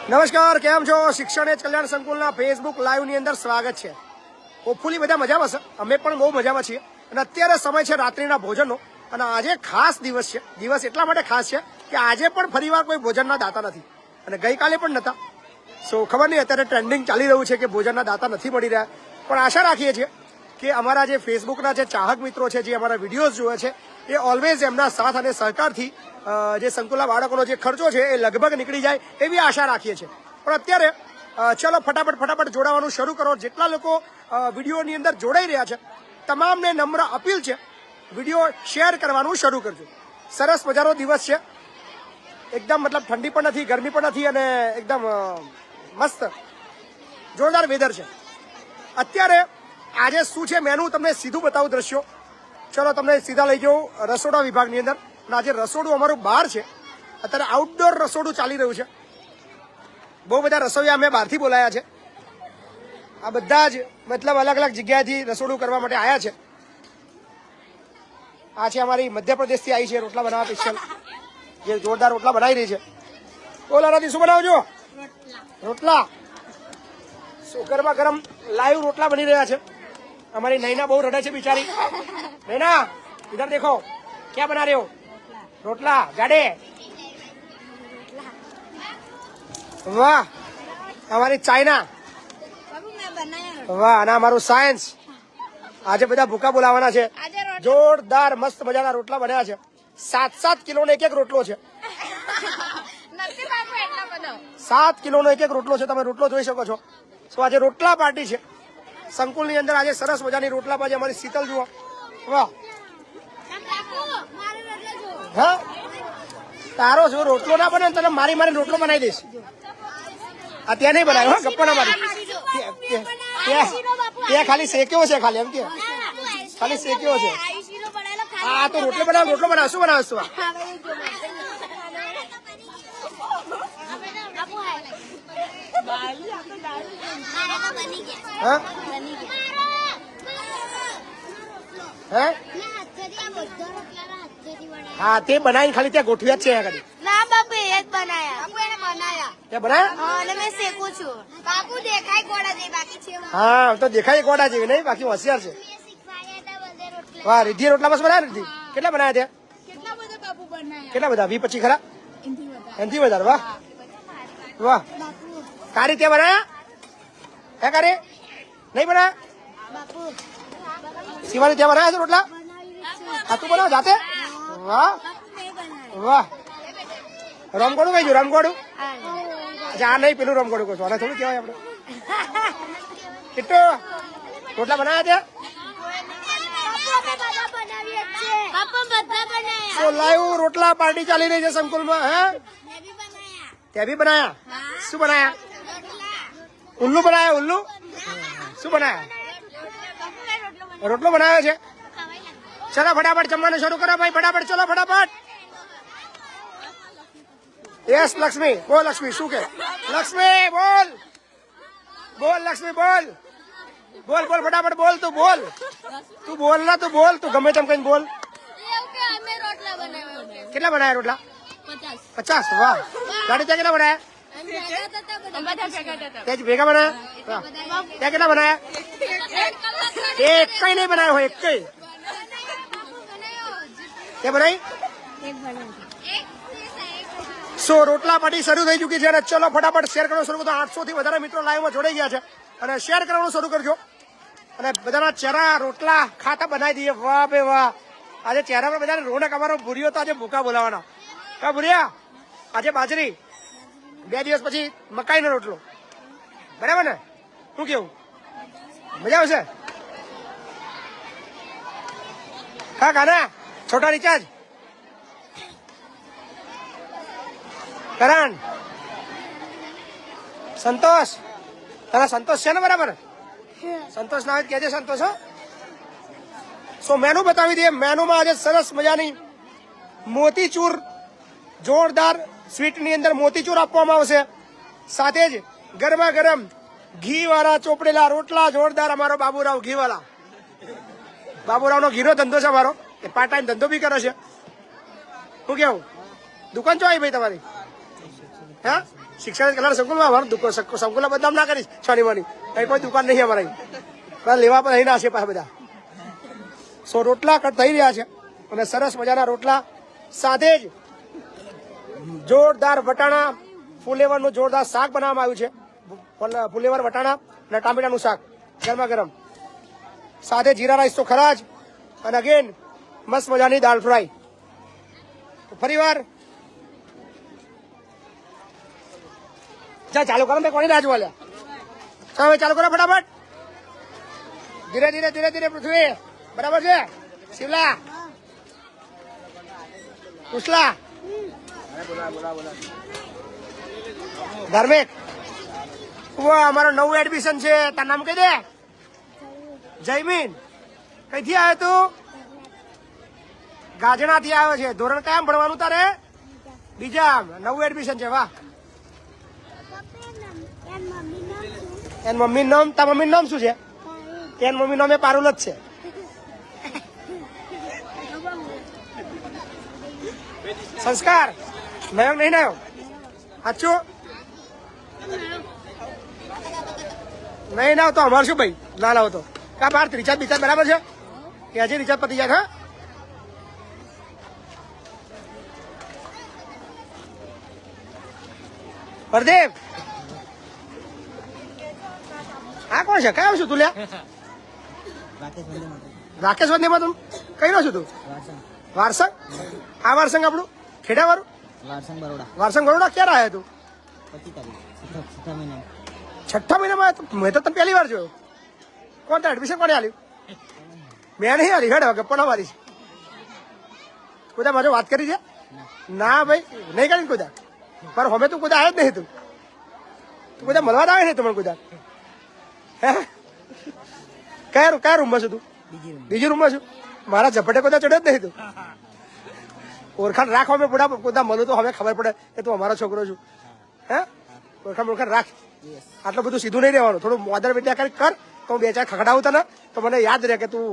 નમસ્કાર, કેમ છો? શિક્ષણ એજ કલ્યાણ સંકુલના ફેસબુક લાઈવની અંદર સ્વાગત છે. હોપફુલી બધા મજામાં છે, અમે પણ બહુ મજામાં છીએ. અને અત્યારે સમય છે રાત્રિના ભોજનનો, અને આજે ખાસ દિવસ છે. દિવસ એટલા માટે ખાસ છે કે આજે પણ ફરીવાર કોઈ ભોજનના દાતા નથી, અને ગઈકાલે પણ નહોતા. સો ખબર નહીં, અત્યારે ટ્રેન્ડિંગ ચાલી રહ્યું છે કે ભોજનના દાતા નથી મળી રહ્યા. પણ આશા રાખીએ છીએ કે અમારા જે ફેસબુકના જે ચાહક મિત્રો છે, જે અમારા વિડીયોઝ જોવે છે, એ ઓલવેઝ એમના સાથ અને સહકારથી જે સંકુલના બાળકોનો જે ખર્ચો છે એ લગભગ નીકળી જાય એવી આશા રાખીએ છીએ. પણ અત્યારે ચલો ફટાફટ જોડાવાનું શરૂ કરો. જેટલા લોકો વિડીયોની અંદર જોડાઈ રહ્યા છે તમામને નમ્ર અપીલ છે, વિડીયો શેર કરવાનું શરૂ કરજો. સરસ મજાનો દિવસ છે, એકદમ મતલબ ઠંડી પણ નથી, ગરમી પણ નથી, અને એકદમ મસ્ત જોરદાર વેધર છે. અત્યારે આજે શું છે મેનુ તમને સીધું બતાવું દ્રશ્યો. ચલો તમને સીધા લઈ જાઉં રસોડા વિભાગની અંદર. અને આજે રસોડું અમારું બહાર છે, અત્યારે આઉટડોર રસોડું ચાલી રહ્યું છે. બહુ બધા રસોઈયા અમે બહારથી બોલાયા છે. આ બધા જ મતલબ અલગ અલગ જગ્યાએથી રસોડું કરવા માટે આવ્યા છે. આ છે અમારી મધ્યપ્રદેશથી આવી છે રોટલા બનાવવા સ્પેશિયલ, જે જોરદાર રોટલા બનાવી રહી છે. બોલો રાતી શું બનાવજો? રોટલા. ગરમા ગરમ લાઈવ રોટલા બની રહ્યા છે. हमारी नैना बहुत रड़े છે बिचारी. नैना इधर देखो, क्या बना रहे हो? रोटला जाडे. वाह, हमारी चाइना. वाह, અને અમારું સાયન્સ. આજે બધા ભૂકા બોલાવાના છે. જોરદાર મસ્ત મજાના રોટલા બન્યા છે. 7-7 કિલોનો એક રોટલો છે. 7 કિલોનો એક રોટલો છે. તમે રોટલો જોઈ શકો છો. તો આજે રોટલા પાર્ટી છે સંકુલની અંદર. આજે સરસ મજાની રોટલા બાજી અમારી શીતલ જુઓ. વાહ, હા તારો જો રોટલો ના બને તને મારી રોટલો બનાવી દઈશ. આ ત્યાં નહીં બનાવ્યો, હા ગપ્પા ના મારી. ત્યાં ખાલી શેક્યો છે, ખાલી એમ કે ખાલી શેક્યો છે. હા તો રોટલો બનાવ શું બનાવીશ તું? હા હા તે બનાવીને ખાલી ત્યાં ગોઠવ્યા જ છે. ના બાપુ એ જ બનાયા. બાપુ એને બનાયા. તે બનાયા? હા, અને મેં શેકું છું. બાપુ દેખાય ગોળા જેવી, બાકી છે. હા તો દેખાય ગોળા જેવી નહીં, બાકી હોશિયાર છે. વાહ, રીધી રોટલા મસ્ત બનાયા. રીધી કેટલા બનાયા ત્યાં? કેટલા બધા બાપુ બનાયા? કેટલા બધા? 20-25 ખરા? એનથી વધારે. વાહ વાહ. કારી ત્યાં બનાયા? હે કારી નહીં બનાયા? બાપુ શિવાની ત્યાં બનાયા છે રોટલા? હા તું બનાવ જાતે? વાહ વાહ. રામગોડું કઈ ગયું? રામગોડું? અચ્છા આ નહીં, પેલું રામગોડું કહું છું. આને થોડું કહેવાય આપણે. કેટલો રોટલા બનાયા ત્યાં? તો લાઈવ રોટલા પાર્ટી ચાલી રહી છે સંકુલમાં. હે ત્યાં બી બનાયા? શું બનાયા? ઉલ્લુ બનાયા? ઉલ્લુ શું બનાયા? રોટલો બનાવ્યો છે. ચલો ફટાફટ જમવાનું શરૂ કરો ભાઈ, ફટાફટ ચલો ફટાફટ. યસ લક્ષ્મી, બોલ લક્ષ્મી. શું કે લક્ષ્મી? બોલ બોલ લક્ષ્મી, બોલ બોલ બોલ ફટાફટ બોલ. તું બોલ ના, તું બોલ. તું ગમે તેમ કઈ બોલ. કેટલા બનાયા રોટલા? 50. વાહ. ગાડી ત્યાં કેટલા બનાયા? ત્યાં જ ભેગા બનાયા? ત્યાં કેટલા બનાયા? એક કઈ નહીં બનાવ્યો હોય, એક કઈ તે બનાવી. સો રોટલા પાર્ટી શરૂ થઈ ચુકી છે. અને ચલો ફટાફટ શેર કરવાનું શરૂ કરો. 800 થી વધારે મિત્રો લાઈવમાં જોડાઈ ગયા છે, અને શેર કરવાનું શરૂ કરજો. અને બધાના ચહેરા રોટલા ખાતા બનાવી દઈએ. વાહ બે વાહ. આજે ચહેરા પર બધાને રોનક. અમારો ભૂરિયો તો આજે ભૂકા બોલાવાના. કા ભૂરિયા? આજે બાજરી, 2 દિવસ પછી મકાઈનો રોટલો. બરાબર ને? શું કેવું? મજા આવશે? હા કાના છોટા રિચાર્જ કરણ સંતોષ. તારા સંતોષ છે ને? બરાબર સંતોષ ના આવે કહેજે સંતોષ. હો સો મેનુ બતાવી દઈએ. મેનુમાં આજે સરસ મજાની મોતીચૂર, જોરદાર સ્વીટની અંદર મોતીચૂર આપવામાં આવશે. સાથે જ ગરમા ગરમ ઘી વાળા ચોપડેલા રોટલા જોરદાર. અમારો બાબુરાવ ઘી વાળા, બાબુરાવનો ઘીનો ધંધો છે અમારો, એ પાર્ટ ટાઈમ ધંધો બી કરે છે. શું કેવું? દુકાન ચો આવી ભાઈ તમારી? હે શિક્ષણ કલ્યાણ સંકુલમાં અમારું સંકુલના બદનામ ના કરીશ શનિવારની કઈ કોઈ દુકાન નહીં અમારી બધા લેવા પણ અહીં ના છે પાછા બધા. સો રોટલા કટ થઈ રહ્યા છે અને સરસ મજાના રોટલા સાથે જ જોરદાર વટાણા ફુલેવરનું જોરદાર શાક બનાવવામાં આવ્યું છે. ફુલેવર વટાણા અને ટામેટાનું શાક ગરમા ગરમ સાથે જીરા રાઈસ તો ખરા જ અને અગેન મસ્ત મજાની દાળ ફ્રાય. ફરી વાર ચાલો કરો મેં કોની રાહ જોવા લ્યા ચાલો ચાલુ કરો ફટાફટ ધીરે ધીરે ધીરે ધીરે પૃથ્વી બરાબર છે શિવલા કુશલા ધાર્મિક અમારો નવું એડમિશન છે તાર નામ કહી દે જયમીન કઈથી આવ્યો તું ગાજણા થી આવ્યો છે ધોરણ કયામ ભણવાનું તારે બીજા નવું એડમિશન છે વાહ એન મમ્મી નામ તાર મમ્મી નામ શું છે એન મમ્મી નામ એ પારુલ જ છે સંસ્કાર નયો નહીં નયો સાચું નહીં ના તો અમારે શું ભાઈ ના લાવો તો કા બાર રિચાર્જ બિચાર બરાબર છે કે હજી રિચાર્જ પતી જાય હા હરદેવ આ કોણ છે કયા છું તું લ્યા રાકેશ વંદેમાં તું કઈ રહ્યો છું તું વારસંગ આ વારસંગ આપણું ખેડા વાળું વારસંગ બરોડા ક્યારે આવ્યા તું છઠ્ઠા મહિનામાં મેં તો તને પહેલી વાર જોયો કોણ તાર એડમિશન કોને આલ્યું મેં નહીં આલી હેડ ગપ્પો ના મારી કોઈ મારે વાત કરી છે ના ભાઈ નહીં કરી કોઈ પણ હવે તું કોઈ આવ્યો જ નહીં તું કોઈ મળવા આવે નહીં તમને કોઈ હે કયા રૂમમાં છું તું બીજી રૂમમાં છું મારા ઝપટે કોઈ ચડ્યો જ નહીં તું ઓળખાણ રાખ અમે પૂરા કોઈ મળું તો હવે ખબર પડે કે તું અમારો છોકરો છું હે ઓળખાણ રાખ આટલું બધું સીધું નહીં રહેવાનું થોડું મોદર બેટા કર તો હું બે ચાર ખખડાવું તને તો મને યાદ રહે કે તું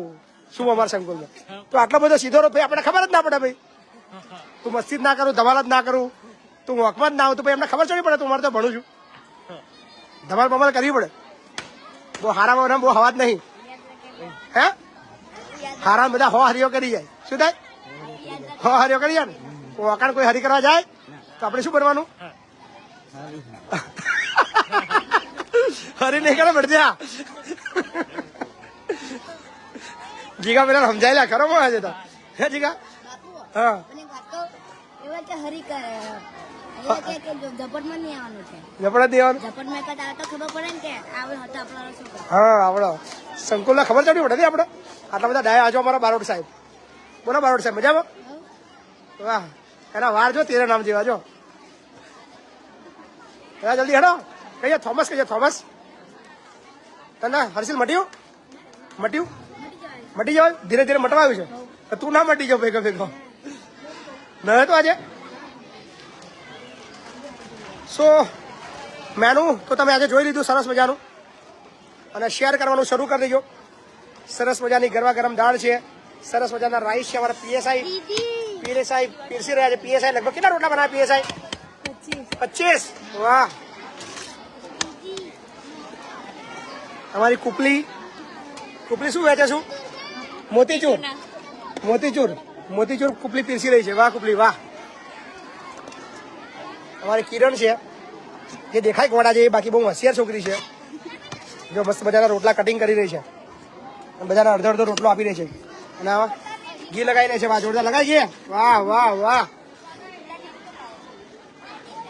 શું અમારા સંકુલમાં તું આટલો બધો સીધો રહો ભાઈ આપણે ખબર જ ના પડે ભાઈ તું મસ્તી જ ના કરું ધમાલ જ ના કરું તું વોકમાં જ ના આવું તો ભાઈ એમને ખબર ચડી પડે તું મારે તો ભણું છું ધમાલ બમાલ કરવી પડે બહુ હારા બહુ હવા જ નહીં હે હારા બધા હો હરિયો કરી જાય શું થાય હો હરિયો કરી જાય ને વોકાણ કોઈ હરી કરવા જાય તો આપણે શું બનવાનું હરી નહીં કરે પડશે જીગા પેલા સમજાયેલા ખરો આજે તો હે જીગા હા હા આવડો સંકુલ ખબર ચડી પડે આપડે આટલા બધા ડાયા આજો અમારા બારોટ સાહેબ બોલો બારોટ સાહેબ મજામાં વાહ એના વાર જો તેરા નામ જેવા જો જલ્દી હેડો કહીએ થોમસ કહીએ થોમસ તને હર્ષિલ મટ્યું મટી જાવ ધીરે ધીરે મટવાયું છે તું ના મટી જાવ ભેગો ભેગો ન તો આજે સો મેનુ તો તમે આજે જોઈ લીધું સરસ મજાનું અને શેર કરવાનું શરૂ કરી દેજો સરસ મજાની ગરમા ગરમ દાળ છે સરસ મજાના રાઈસ છે અમારા પીએસઆઈ પીરસી રહ્યા છે પીએસઆઈ લગભગ કેટલા રોટલા બનાવ્યા પીએસઆઈ 25 વાહ અમારી કુપલી શું વેચે છું મોતીચૂર કુપલી પીરસી રહી છે વાહ કુપલી વાહ અમારી કિરણ છે જે દેખાય ગોળા છે એ બાકી બહુ હોશિયાર છોકરી છે જો મસ્ત બધાના રોટલા કટિંગ કરી રહી છે અને બધાને અડધો રોટલો આપી રહી છે અને આવા ઘી લગાવી રહી છે વાહ જોરદાર લગાવી છે વાહ વાહ વાહ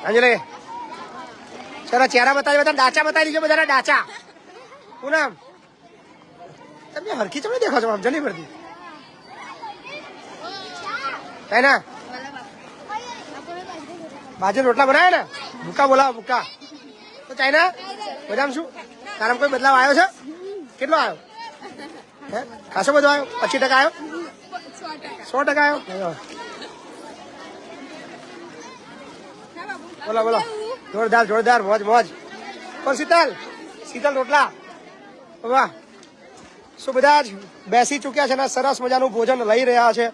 અંજલિ ચલો ચહેરા બતાવી બધા ડાચા બતાવી દીજો બધાના ડાચા પૂનમ તમે હરખી ચમ દેખો છો સમજ નહીં પડતી કઈ ના બાજુ રોટલા બનાવે ને ભૂકા બોલાવો ભૂકા તો ચાઇના બધામાં શું તારામાં કોઈ બદલાવ આવ્યો છે કેટલો આવ્યો હે ખાસો બધો આવ્યો 25% આવ્યો 100% આવ્યો બોલો જોરદાર મોજ પણ શીતલ રોટલા વાહ શું બધા જ બેસી ચૂક્યા છે ને સરસ મજાનું ભોજન લઈ રહ્યા છે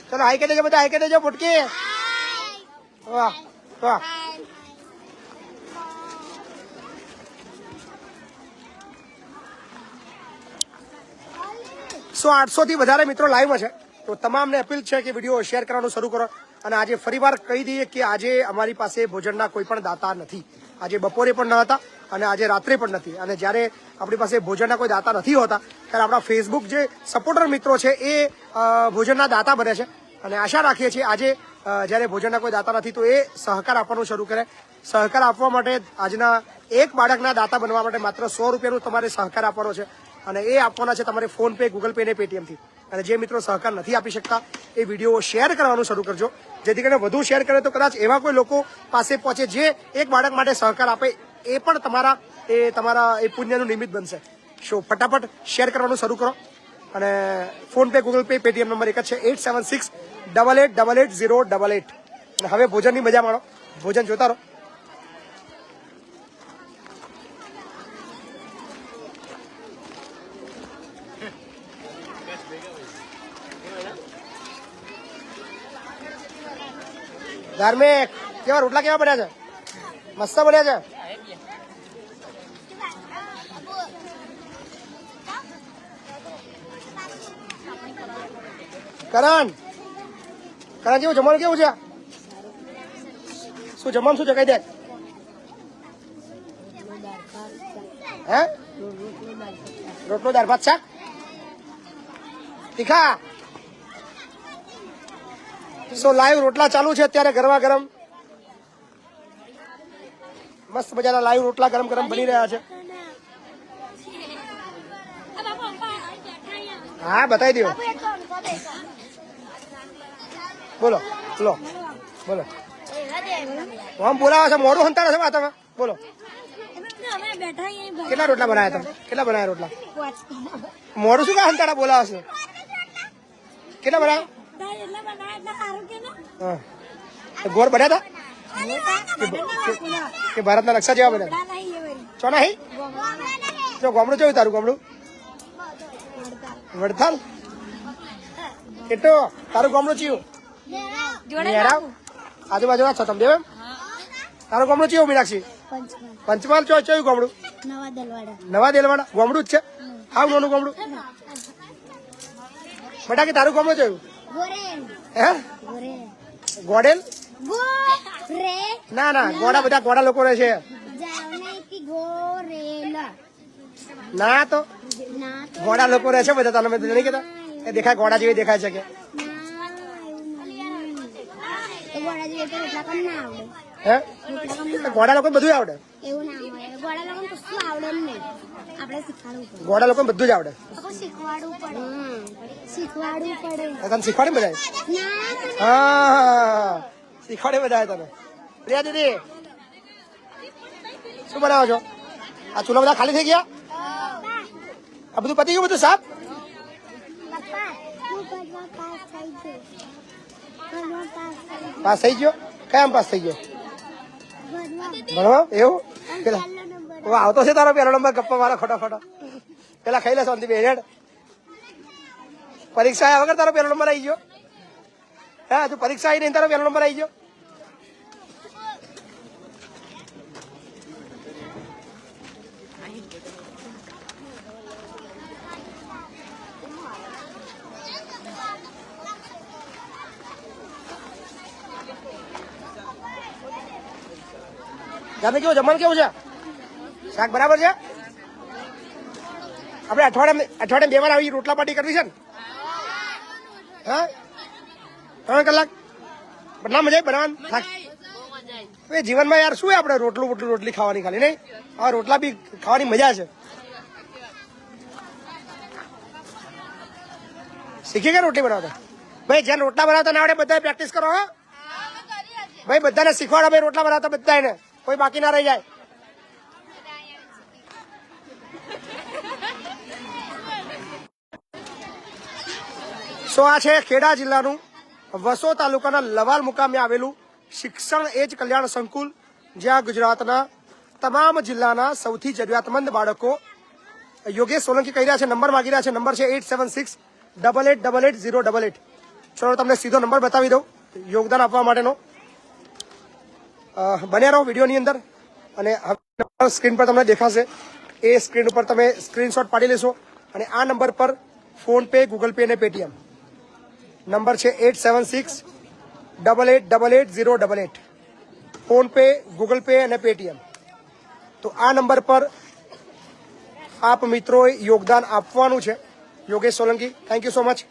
ચલો હાઈ કે દેજો બધા હાઈ કે દેજો ફૂટકી વાહ વાહ 700-800 થી વધારે મિત્રો લાઈવમાં છે. તો તમામને અપીલ છે કે વિડીયો શેર કરવાનું શરૂ કરો. અને આજે ફરીવાર કહી દઈએ કે આજે અમારી પાસે ભોજનના કોઈ પણ દાતા નથી. આજે બપોરે પણ ન હતા અને આજે રાત્રે પણ નથી. અને જ્યારે આપણી પાસે ભોજનના કોઈ દાતા નથી હોતા ત્યારે આપણા ફેસબુક જે સપોર્ટર મિત્રો છે એ ભોજનના દાતા બને છે. અને આશા રાખીએ છીએ આજે જ્યારે ભોજનના કોઈ દાતા નથી તો એ સહકાર આપવાનું શરૂ કરે. સહકાર આપવા માટે આજના એક બાળકના દાતા બનવા માટે માત્ર 100 રૂપિયાનું તમારે સહકાર આપવાનો છે. અને એ આપવાના છે તમારે ફોન પે, ગૂગલ પે ને પેટીએમથી. અને જે મિત્રો સહકાર નથી આપી શકતા એ વિડીયો શેર કરવાનું શરૂ કરજો, જેથી કરીને વધુ શેર કરે તો કદાચ એવા કોઈ લોકો પાસે પહોંચે જે એક બાળક માટે સહકાર આપે. એ પણ તમારા એ પુણ્યનું નિમિત્ત બનશે. ફટાફટ શેર કરવાનું શરૂ કરો. અને phone pay, Google pay, Paytm number એક જ છે 8768888088. અને હવે ભોજનની મજા માણો, ભોજન જોતા રહો. ધાર્મિક કેવા રોટલા કેવા બન્યા છે? મસ્ત બન્યા છે. કરણ જેવું જમવાનું કેવું છે? શું જમવાનું શું છે કઈ દે? હે રોટલો દાળ ભાત શાક તીખા. લાઈવ રોટલા ચાલુ છે અત્યારે ગરમા ગરમ. મસ્ત મજાના લાઈવ રોટલા ગરમ ગરમ બની રહ્યા છે. હા બતાવી દો. બોલો લો બોલો. આમ બોલાવે છે, મોડું હંતાડે છે વાતામાં. બોલો કેટલા રોટલા બનાવ્યા તમે? કેટલા બનાવ્યા રોટલા? મોડું શું કા હંતાડા બોલાવે છે? કેટલા બનાવ્યા? હા ગોળ બન્યા હતા કે ભારતના નકશા જેવા બન્યા? ચો નહીં જો ગામડું જોયું તારું? ગામડું વડતાલ. એટલો તારું ગામડું ચિયું? આજુબાજુ છો તમે? તારું ગામડું ચિયું મીનાક્ષી? પંચમહાલ. ચોયું ગામડું? નવા દેલવાડા. ગામડું જ છે? હાવ નાનું ગામડું. બેટા કે તારું ગામડું જોયું? હે ગોડેલ? ના ના ગોડા બધા ગોડા લોકો રહે છે. ના તો ગોડા લોકો રહે છે બધા. તમે નહીં કેતા એ દેખાય ગોડા જેવી દેખાય છે કે? હે ગોડા લોકો બધું આવડે? ગોડા લોકો બધું જ આવડે. તને શીખવાડે બધા? હા શીખવાડે બધા તને. પ્રિયા દીદી શું બનાવો છો? આ ચૂલા બધા ખાલી થઈ ગયા? આ બધું પતી ગયું? બધું સાફ? પાસ થઈ ગયો? કયામ પાસ થઈ ગયો? ભણવા? એવું? પેલા આવતો છે તારો પહેલો નંબર ગપ્પા મારો ખોટો ખોટો. પેલા ખાઈ લે શાંતિ બેન. પરીક્ષા આવ્યા વગર તારો પહેલો નંબર આવી ગયો? હા તું પરીક્ષા આવી નહીં તારો પહેલો નંબર આવી ગયો? તમે કેવું જમવાનું કેવું છે? શાક બરાબર છે? આપણે અઠવાડિયે 2 વાર આવી રોટલા પાર્ટી કરવી છે ને? હા 3 કલાક ના મજા બનાવવાનું? જીવનમાં યાર શું આપણે રોટલી ખાવાની ખાલી નહીં? આ રોટલા બી ખાવાની મજા છે. શીખી ગયા રોટલી બનાવતા? ભાઈ જ્યાં રોટલા બનાવતા ના આવડે બધા પ્રેક્ટિસ કરો. હા ભાઈ બધાને શીખવાડો ભાઈ રોટલા બનાવતા બધાને, કોઈ બાકી ના રહી જાય. આ છે ખેડા જિલ્લાનું વસો તાલુકાના લવાલ મુકામે આવેલું શિક્ષણ એજ કલ્યાણ સંકુલ, જ્યાં ગુજરાતના તમામ જિલ્લાના સૌથી જરૂરિયાતમંદ બાળકો. યોગેશ સોલંકી કહી રહ્યા છે, નંબર માંગી રહ્યા છે. નંબર છે 8768888088. ચલો તમને સીધો નંબર બતાવી દઉં યોગદાન આપવા માટેનો. બન્યા રહો વિડીયોની અંદર. અને સ્ક્રીન પર તમને દેખાશે, એ સ્ક્રીન ઉપર તમે સ્ક્રીનશોટ પાડી લેશો અને આ નંબર પર ફોન પે, ગૂગલ પે અને પેટીએમ. નંબર છે 8768888088. ફોન પે, ગૂગલ પે અને પેટીએમ. તો આ નંબર પર આપ મિત્રોએ યોગદાન આપવાનું છે. Yogesh Solanki, thank you so much.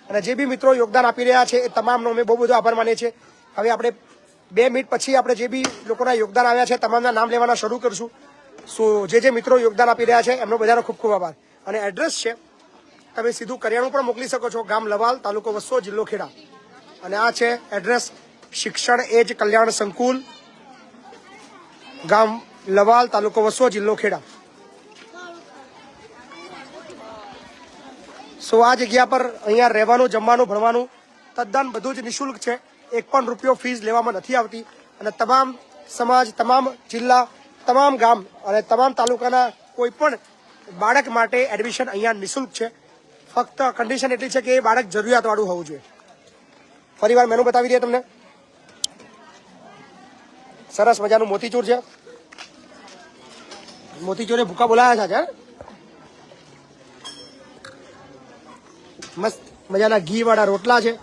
અને જે બી મિત્રો યોગદાન આપી રહ્યા છે એ તમામનો અમે બહુ બધો આભાર માનીએ છીએ. હવે આપણે 2 મિનિટ પછી આપણે જે બી લોકોના યોગદાન આવ્યા છે તમામના નામ લેવાના શરૂ કરીશું. સો જે મિત્રો યોગદાન આપી રહ્યા છે એમનો બધાનો ખૂબ ખૂબ આભાર. અને એડ્રેસ છે, તમે સીધું કરિયાણું પણ મોકલી શકો છો. ગામ લવાલ, તાલુકો વસ્સો, જિલ્લો ખેડા. અને આ છે એડ્રેસ શિક્ષણ એજ કલ્યાણ સંકુલ, ગામ લવાલ, તાલુકો વસ્સો, જિલ્લો ખેડા. સો આ જગ્યા પર અહીંયા રહેવાનું, જમવાનું, ભણવાનું તદ્દન બધું જ નિઃશુલ્ક છે. 1 પણ રૂપિયો ફીસ લેવામાં નથી આવતી. અને તમામ સમાજ, તમામ જિલ્લા, તમામ ગામ અને તમામ તાલુકાના કોઈ પણ બાળક માટે એડમિશન અહીંયા નિઃશુલ્ક છે. ફક્ત કન્ડિશન એટલી છે કે એ બાળક જરૂરિયાતવાળું હોવું જોઈએ. ફરીવાર મેનુ બતાવી દઈએ તમને. સરસ મજાનું મોતીચૂર છે. મોતીચૂરે ભૂકા બોલાયા છે. મસ્ત મજાના ઘી વાળા રોટલા છે.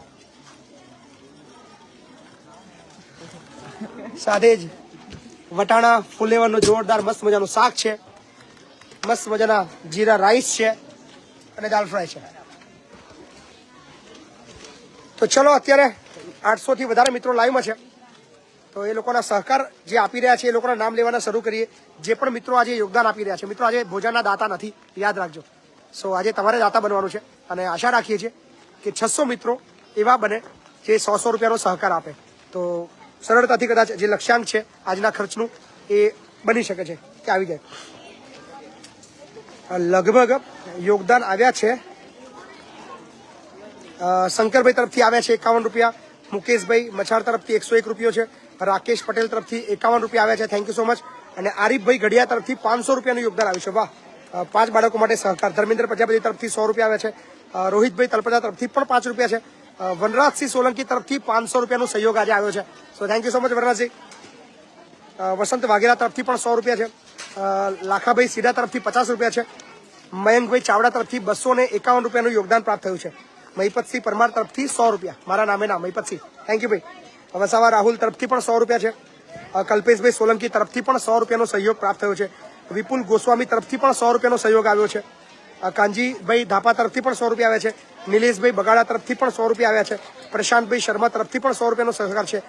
સાથે જ વટાણા ફુલેવરનું જોરદાર મસ્ત મજાનું શાક છે. મસ્ત મજાના જીરા રાઈસ છે અને દાલ ફ્રાય છે. તો ચલો અત્યારે 800 થી વધારે મિત્રો લાઈવમાં છે. તો એ લોકોના સહકાર જે આપી રહ્યા છે એ લોકોના નામ લેવાના શરૂ કરીએ. જે પણ મિત્રો આજે યોગદાન આપી રહ્યા છે, મિત્રો આજે ભોજનના દાતા નથી, યાદ રાખજો. સો આજે તમારે દાતા બનવાનું છે. અને આશા રાખીએ છીએ કે 600 મિત્રો એવા બને જે 100 રૂપિયાનો સહકાર આપે. તો સરળતાથી કદાચ જે લક્ષ્યાંક છે આજના ખર્ચનું એ બની શકે છે કે આવી જાય. લગભગ યોગદાન આવ્યા છે શંકરભાઈ તરફથી આવ્યા છે 51 રૂપિયા. મુકેશભાઈ મછાર તરફથી 101 રૂપિયો છે. રાકેશ પટેલ તરફથી 51 રૂપિયા આવ્યા છે, થેન્ક યુ સો મચ. અને આરીફભાઈ ગઢિયા તરફથી 500 રૂપિયાનું યોગદાન આવ્યું છે. વાહ, 5 બાળકો માટે સહકાર. ધર્મેન્દ્ર પ્રજાપતિ તરફથી 100 રૂપિયા આવ્યા છે. રોહિતભાઈ તલપજા તરફથી પણ 5 રૂપિયા છે. વનરાજસિંહ સોલંકી તરફથી 500 રૂપિયાનો સહયોગ આજે આવ્યો છે. So thank you so much Vanrajsinh. Vasant Vaghela તરફથી પણ 100 રૂપિયા છે. લાખાભાઈ સીડા તરફથી 50 રૂપિયા છે. મયંકભાઈ ચાવડા તરફથી 251 રૂપિયાનું યોગદાન પ્રાપ્ત થયું છે. મહિપતસિંહ પરમાર તરફથી 100 રૂપિયા, મારા નામે ના મહિપતસિંહ, થેન્ક યુ ભાઈ. વસાવા રાહુલ તરફથી પણ 100 રૂપિયા છે. કલ્પેશભાઈ સોલંકી તરફથી પણ 100 રૂપિયાનો સહયોગ પ્રાપ્ત થયો છે. વિપુલ ગોસ્વામી તરફથી પણ 100 રૂપિયાનો સહયોગ આવ્યો છે. કાંજીભાઈ ધાપા તરફથી પણ 100 રૂપિયા આવ્યા છે. નિલેશભાઈ બગાડા તરફથી પણ 100 રૂપિયા આવ્યા છે. પ્રશાંતભાઈ શર્મા તરફથી પણ 100 રૂપિયાનો સહકાર છે.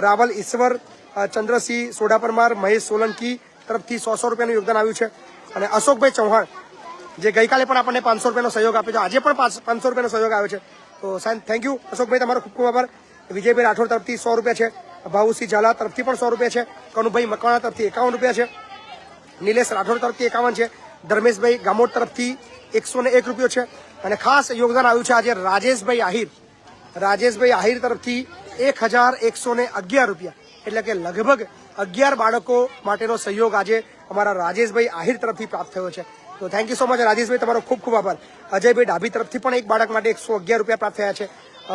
રાવલ ઈશ્વર, ચંદ્રસિંહ સોડા પરમાર, મહેશ સોલંકી તરફથી 100 રૂપિયાનું યોગદાન આવ્યું છે. અને અશોકભાઈ ચૌહાણ જે ગઈકાલે પણ આપણને 500 રૂપિયાનો સહયોગ આપ્યો છે, આજે પણ 500 રૂપિયાનો સહયોગ આવ્યો છે. તો થેન્ક યુ અશોકભાઈ, તમારો ખૂબ ખૂબ આભાર. વિજયભાઈ રાઠોડ તરફથી 100 રૂપિયા છે. ભાવુસિંહ ઝાલા તરફથી પણ 100 રૂપિયા છે. કનુભાઈ મકવાણા તરફથી 51 રૂપિયા છે. નિલેશ રાઠોડ તરફથી 51 છે. ધર્મેશભાઈ ગામોડ તરફથી 101 રૂપિયો છે. અને ખાસ યોગદાન આવ્યું છે આજે રાજેશભાઈ આહિર તરફથી 1111 રૂપિયા. એટલે કે લગભગ 11 બાળકો માટેનો સહયોગ આજે અમારા રાજેશભાઈ આહિર તરફથી પ્રાપ્ત થયો છે. તો thank you so much Rajeshbhai, તમારો ખૂબ ખૂબ આભાર. અજયભાઈ ડાભી તરફથી પણ એક બાળક માટે 111 રૂપિયા પ્રાપ્ત થયા છે.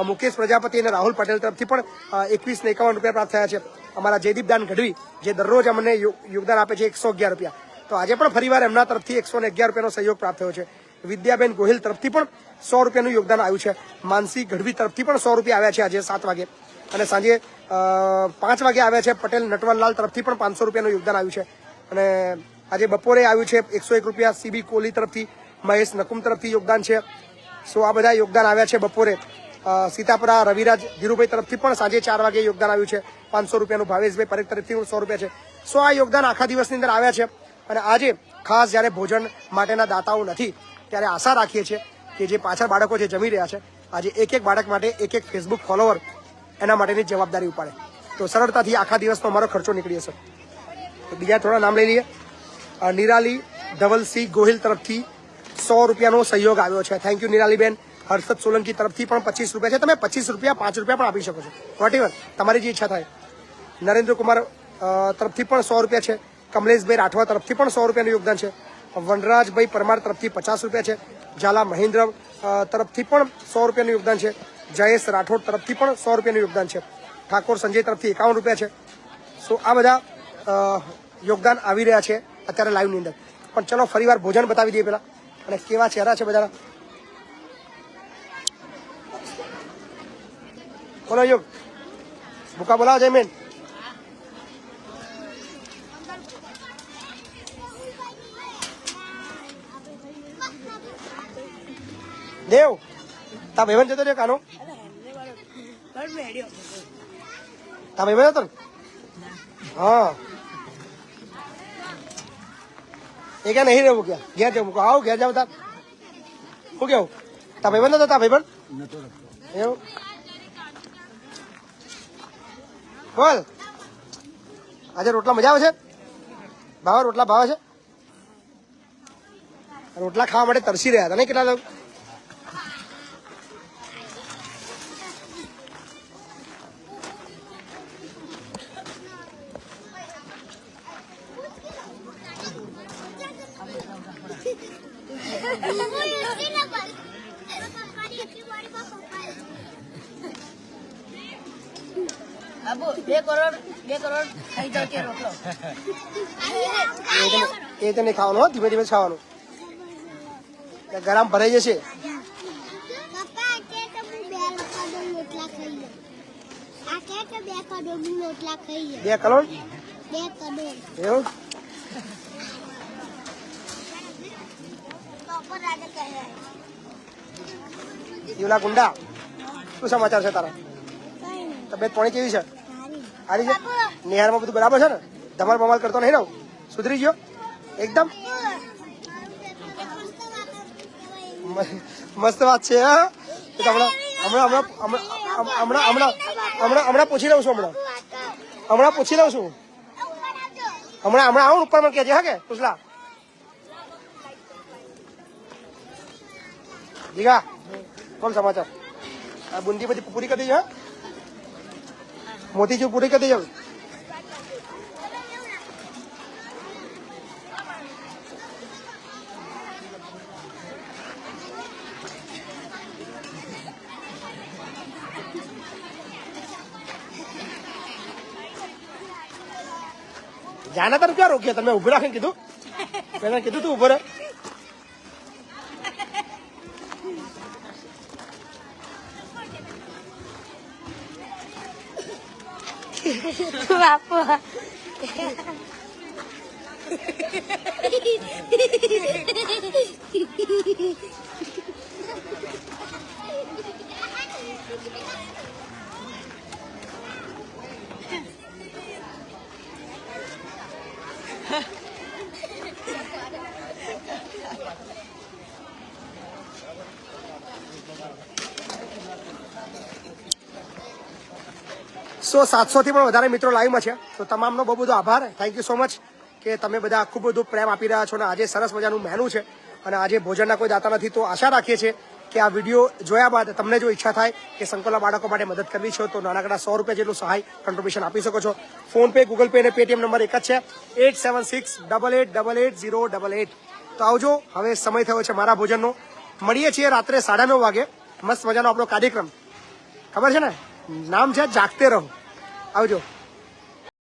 મુકેશ પ્રજાપતિ અને રાહુલ પટેલ તરફથી પણ 21 ને 51 રૂપિયા પ્રાપ્ત થયા છે. અમારા જયદીપ દાન ગઢવી જે દરરોજ અમને યોગદાન આપે છે 111 રૂપિયા. તો આજે પણ ફરીવાર એમના તરફથી 111 રૂપિયાનો સહયોગ પ્રાપ્ત થયો છે. વિદ્યાબેન ગોહિલ તરફથી પણ 100 રૂપિયાનું યોગદાન આવ્યું છે. માનસી ગઢવી તરફથી પણ 100 રૂપિયા આવ્યા છે આજે 7 વાગે. અને સાંજે 5 વાગે આવ્યા છે. પટેલ નટવરલાલ તરફથી પણ 500 રૂપિયાનું યોગદાન આવ્યું છે. અને આજે બપોરે આવ્યું છે 101 રૂપિયા સીબી કોહલી તરફથી. મહેશ નકુમ તરફથી યોગદાન છે. સો આ બધા યોગદાન આવ્યા છે બપોરે. સીતાપુરા રવિરાજ ધીરુભાઈ તરફથી પણ સાંજે 4 વાગે યોગદાન આવ્યું છે 500 રૂપિયાનું. ભાવેશભાઈ પરેખ તરફથી 100 રૂપિયા છે. સો આ યોગદાન આખા દિવસની અંદર આવ્યા છે. અને આજે ખાસ જ્યારે ભોજન માટેના દાતાઓ નથી ત્યારે આશા રાખીએ છીએ કે જે પાછળ બાળકો જે જમી રહ્યા છે આજે એક બાળક માટે એક ફેસબુક ફોલોવર એના માટેની જવાબદારી ઉપાડે તો સરળતાથી આખા દિવસનો અમારો ખર્ચો નીકળી જશે. તો બીજા થોડા નામ લઈ લઈએ. નિરાલી ધવલસિંહ ગોહિલ તરફથી 100 રૂપિયાનો સહયોગ આવ્યો છે, થેન્ક યુ નિરાલીબેન. હર્ષદ સોલંકી તરફથી પણ 25 રૂપિયા છે. તમે 25 રૂપિયા 5 રૂપિયા પણ આપી શકો છો, વોટેવર તમારી જે ઈચ્છા થાય. નરેન્દ્ર કુમાર તરફથી પણ 100 રૂપિયા છે. કમલેશભાઈ રાઠવા તરફથી પણ 100 રૂપિયાનું યોગદાન છે. વનરાજભાઈ પરમાર તરફથી 50 રૂપિયા છે. ઝાલા મહેન્દ્ર તરફથી પણ 100 રૂપિયાનું યોગદાન છે. જયેશ રાઠોડ તરફથી પણ 100 રૂપિયાનું યોગદાન છે. ઠાકોર સંજય તરફથી 51 રૂપિયા છે. સો આ બધા યોગદાન આવી રહ્યા છે અત્યારે લાઈવની અંદર. પણ ચલો ફરીવાર ભોજન બતાવી દઈએ પહેલાં, અને કેવા ચહેરા છે બધાના. બોલો યુગ ભૂકા બોલાવો જયમેન. દેવ તા ભાઈબંધ જતો રહ્યો કાનો તા ભાઈબંધ હતો ને હા એ ક્યાં નહીં રહેવું ક્યાં ઘેર જવું મૂકો આવો ઘેર જાવ તાર શું કેવું તા ભાઈબંધ હતો તા ભાઈબંધ એવું બોલ આજે રોટલા મજા આવે છે ભાવ રોટલા ભાવે છે રોટલા ખાવા માટે તરસી રહ્યા હતા ને કેટલા લોકો બાબુ 2 કરોડ થઈ જાય કે રોટલો એ તો નહીં ખાવાનું હો ધીમે ધીમે જ ખાવાનું ગરમ ભરાઈ જશે પપ્પા કે તો હું બે કડો રોટલા ખાઈએ આ કે તો બે કડો રોટલા ખાઈએ 2 કરોડ 2 કડો એવું પપ્પા રાજા કહે યુલા ગુંડા શું સમાચાર છે તારા તબિયત પાણી કેવી છે સારી છે નિહારમાં બધું બરાબર છે ને ધમાલ બમાલ કરતો નહીં ને સુધરી ગયો એકદમ મસ્ત વાત છે હા એ તો હમણાં પૂછી લઉં છું હમણાં પૂછી લઉં છું હમણાં આવું ઉપર મને કહેજે હા કે પૂછલા દીઘા કોણ સમાચાર આ બુંદી બધી પૂરી કરી દીધી હા મોતીચૂર પૂરી કરી દીધી જાના તરફ ક્યાં રોક્યા તમે ઉભું રાખીને કીધું પેલા કીધું તું ઉભો રહે બાપુ સો 700 થી પણ વધારે મિત્રો લાઈવમાં છે તો તમામનો બહુ બધો આભાર થેન્ક યુ સો મચ કે તમે બધા ખૂબ બધું પ્રેમ આપી રહ્યા છો અને આજે સરસ મજાનું મેનુ છે અને આજે ભોજનના કોઈ દાતા નથી તો આશા રાખીએ છીએ કે આ વિડીયો જોયા બાદ તમને જો ઈચ્છા થાય કે સંકુલના બાળકો માટે મદદ કરવી છે તો નાનકડા 100 રૂપિયા જેટલું સહાય કોન્ટ્રીબ્યુશન આપી શકો છો ફોન પે ગૂગલ પે અને પેટીએમ નંબર એક જ છે 8768888088 તો આવજો હવે સમય થયો છે મારા ભોજનનો મળીએ છીએ રાત્રે 9:30 વાગે મસ્ત મજાનો આપણો કાર્યક્રમ ખબર છે ને નામ છે જાગતે રહો આવજો